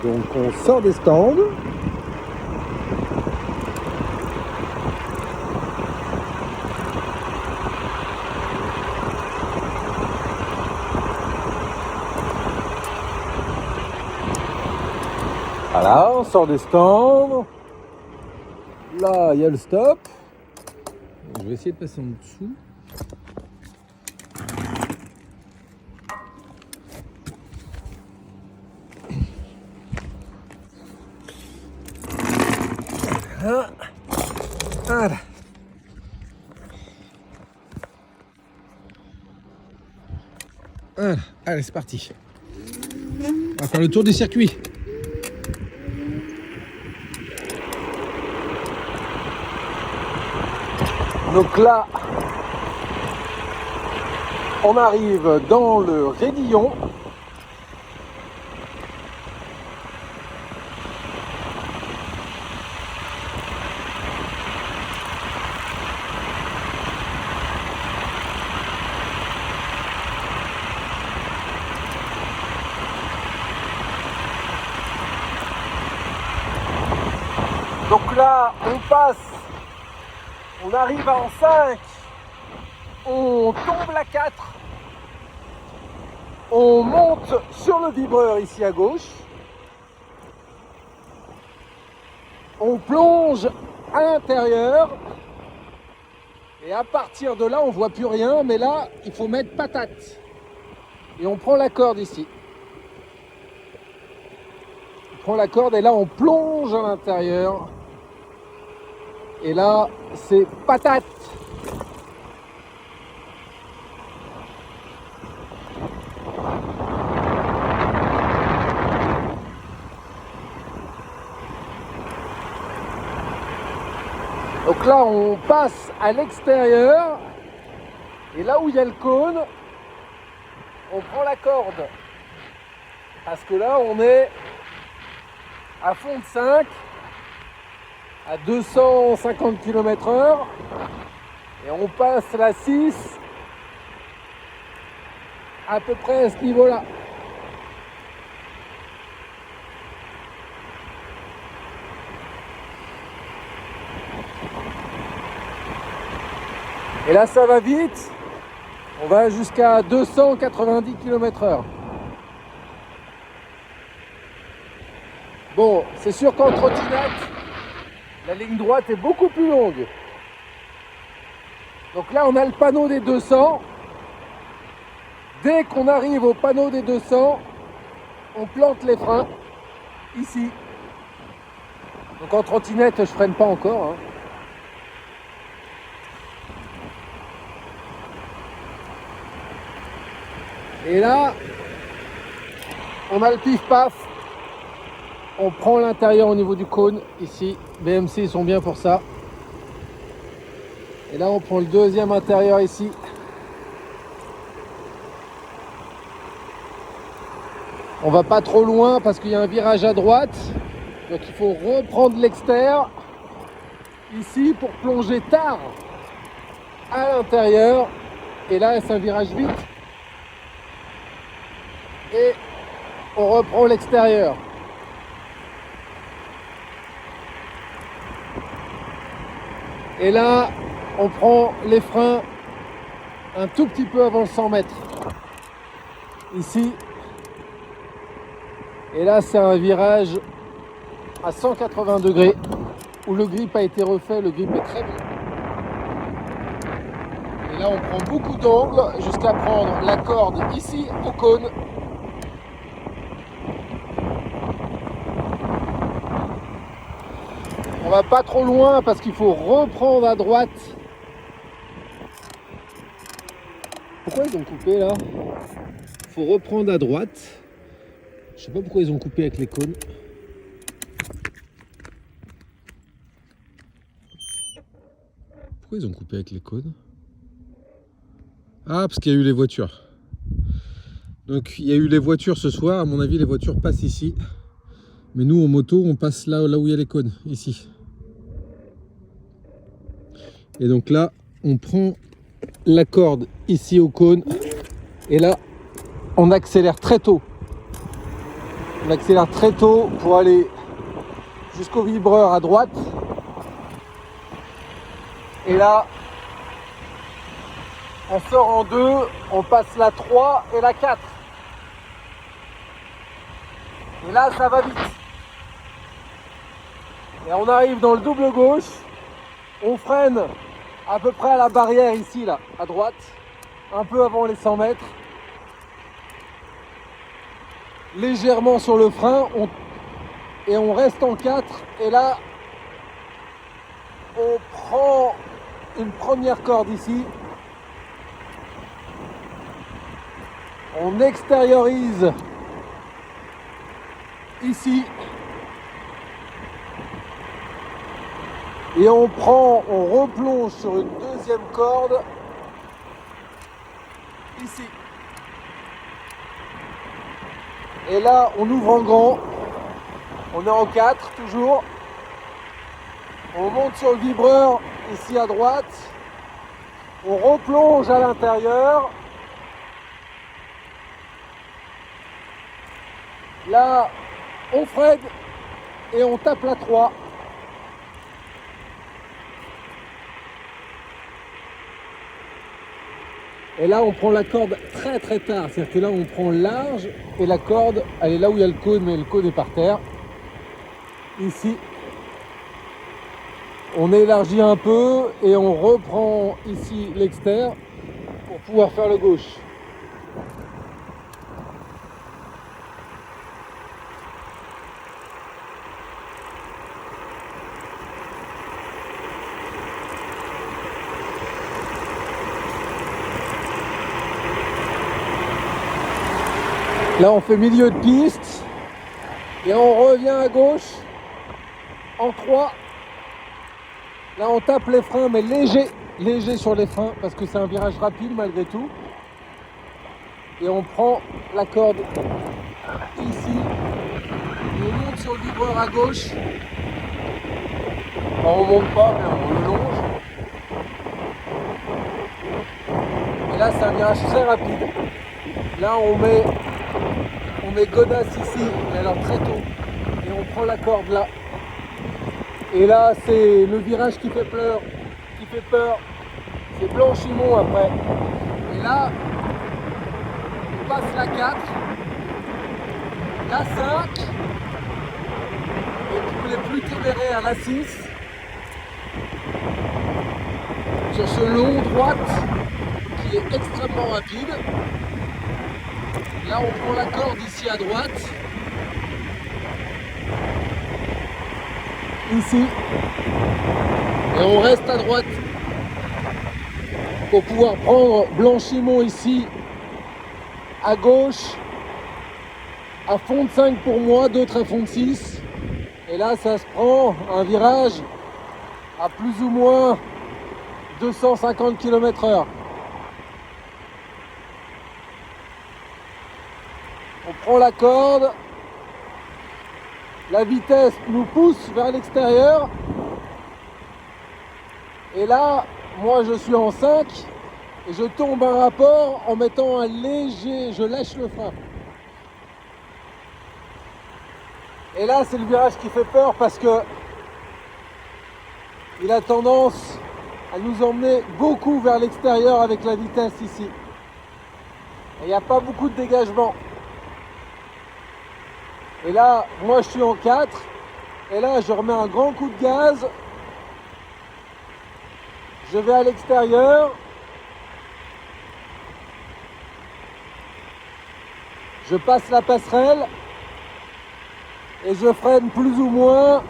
Donc on sort des stands. Voilà, on sort des stands. Là, il y a le stop. Je vais essayer de passer en dessous. Voilà. Voilà. Allez, c'est parti. On va faire le tour du circuit. Donc là, on arrive dans le Raidillon. Donc là, on passe, on arrive en 5, on tombe la 4, on monte sur le vibreur ici à gauche, on plonge à l'intérieur et à partir de là, on voit plus rien, mais là, il faut mettre patate et on prend la corde ici. On prend la corde et là, on plonge à l'intérieur. Et là, c'est patate. Donc là, on passe à l'extérieur. Et là où il y a le cône, on prend la corde. Parce que là, on est à fond de 5. À 250 km/h et on passe la 6 à peu près à ce niveau-là. Et là ça va vite, on va jusqu'à 290 km/h. Bon, c'est sûr qu'en trottinette, la ligne droite est beaucoup plus longue. Donc là, on a le panneau des 200. Dès qu'on arrive au panneau des 200, on plante les freins ici. Donc en trottinette, je freine pas encore. Et là, on a le pif-paf. On prend l'intérieur au niveau du cône, ici. BMC, ils sont bien pour ça. Et là, on prend le deuxième intérieur ici. On va pas trop loin parce qu'il y a un virage à droite. Donc il faut reprendre l'extérieur ici pour plonger tard à l'intérieur. Et là, c'est un virage vite. Et on reprend l'extérieur. Et là, on prend les freins un tout petit peu avant le 100 mètres. Ici. Et là, c'est un virage à 180 degrés où le grip a été refait. Le grip est très bon. Et là, on prend beaucoup d'angles jusqu'à prendre la corde ici au cône. On va pas trop loin parce qu'il faut reprendre à droite. Pourquoi ils ont coupé là? Il faut reprendre à droite. Je sais pas pourquoi ils ont coupé avec les cônes. Pourquoi ils ont coupé avec les cônes? Ah, parce qu'il y a eu les voitures. Donc il y a eu les voitures ce soir. À mon avis, les voitures passent ici. Mais nous, en moto, on passe là où il y a les cônes, ici. Et donc là, on prend la corde ici au cône. Et là, on accélère très tôt. On accélère très tôt pour aller jusqu'au vibreur à droite. Et là, on sort en 2, on passe la 3 et la 4. Et là, ça va vite. Et on arrive dans le double gauche. On freine à peu près à la barrière ici, là, à droite. Un peu avant les 100 mètres. Légèrement sur le frein. Et on reste en 4. Et là, on prend une première corde ici. On extériorise ici. Et on replonge sur une deuxième corde ici. Et là, on ouvre en grand. On est en 4 toujours. On monte sur le vibreur ici à droite. On replonge à l'intérieur. Là, on freine et on tape la 3. Et là, on prend la corde très très tard. C'est-à-dire que là, on prend large et la corde, elle est là où il y a le cône, mais le cône est par terre. Ici, on élargit un peu et on reprend ici l'extérieur pour pouvoir faire le gauche. Là, on fait milieu de piste et on revient à gauche en 3. Là, on tape les freins, mais léger sur les freins parce que c'est un virage rapide malgré tout. Et on prend la corde ici. On monte sur le vibreur à gauche. Enfin, on monte pas, mais on le longe. Et là, c'est un virage très rapide. Là, on met godasse ici, mais alors très tôt. Et on prend la corde là. Et là, c'est le virage qui fait peur. C'est Blanchimont après. Et là, on passe la 4, la 5, et pour les plus téméraires, la 6. Sur ce long droite qui est extrêmement rapide. Là, on prend la corde ici à droite. Ici. Et on reste à droite pour pouvoir prendre Blanchimont ici à gauche. À fond de 5 pour moi, d'autres à fond de 6. Et là, ça se prend un virage à plus ou moins 250 km/h. On prend la corde, la vitesse nous pousse vers l'extérieur. Et là, moi je suis en 5 et je tombe un rapport en mettant un léger, je lâche le frein. Et là, c'est le virage qui fait peur parce que il a tendance à nous emmener beaucoup vers l'extérieur avec la vitesse ici. Et il n'y a pas beaucoup de dégagement. Et là, moi je suis en 4. Et là, je remets un grand coup de gaz. Je vais à l'extérieur. Je passe la passerelle. Et je freine plus ou moins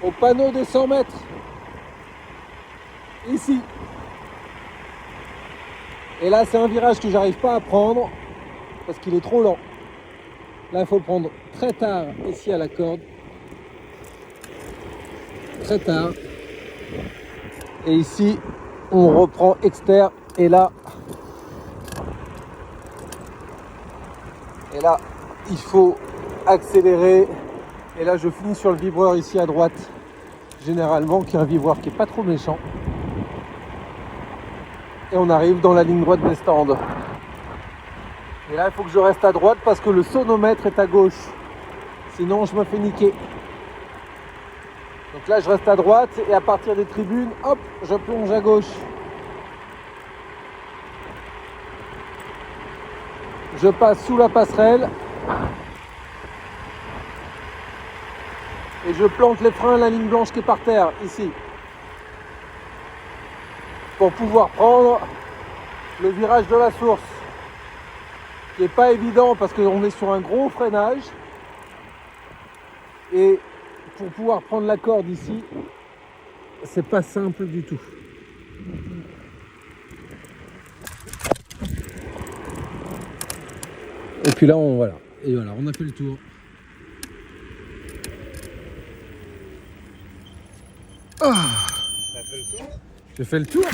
au panneau des 100 mètres. Ici. Et là, c'est un virage que j'arrive pas à prendre parce qu'il est trop lent. Là, il faut le prendre très tard ici à la corde. Très tard. Et ici, on reprend externe. Et là, il faut accélérer. Et là, je finis sur le vibreur ici à droite. Généralement, qui est un vibreur qui est pas trop méchant. Et on arrive dans la ligne droite des stands. Et là, il faut que je reste à droite parce que le sonomètre est à gauche. Sinon, je me fais niquer. Donc là, je reste à droite et à partir des tribunes, hop, je plonge à gauche. Je passe sous la passerelle. Et je plante les freins à la ligne blanche qui est par terre, ici. Pour pouvoir prendre le virage de la source. Qui n'est pas évident parce qu'on est sur un gros freinage. Et pour pouvoir prendre la corde ici, c'est pas simple du tout. Et puis là, voilà. Et voilà, on a fait le tour. Ah. T'as fait le tour? J'ai fait le tour.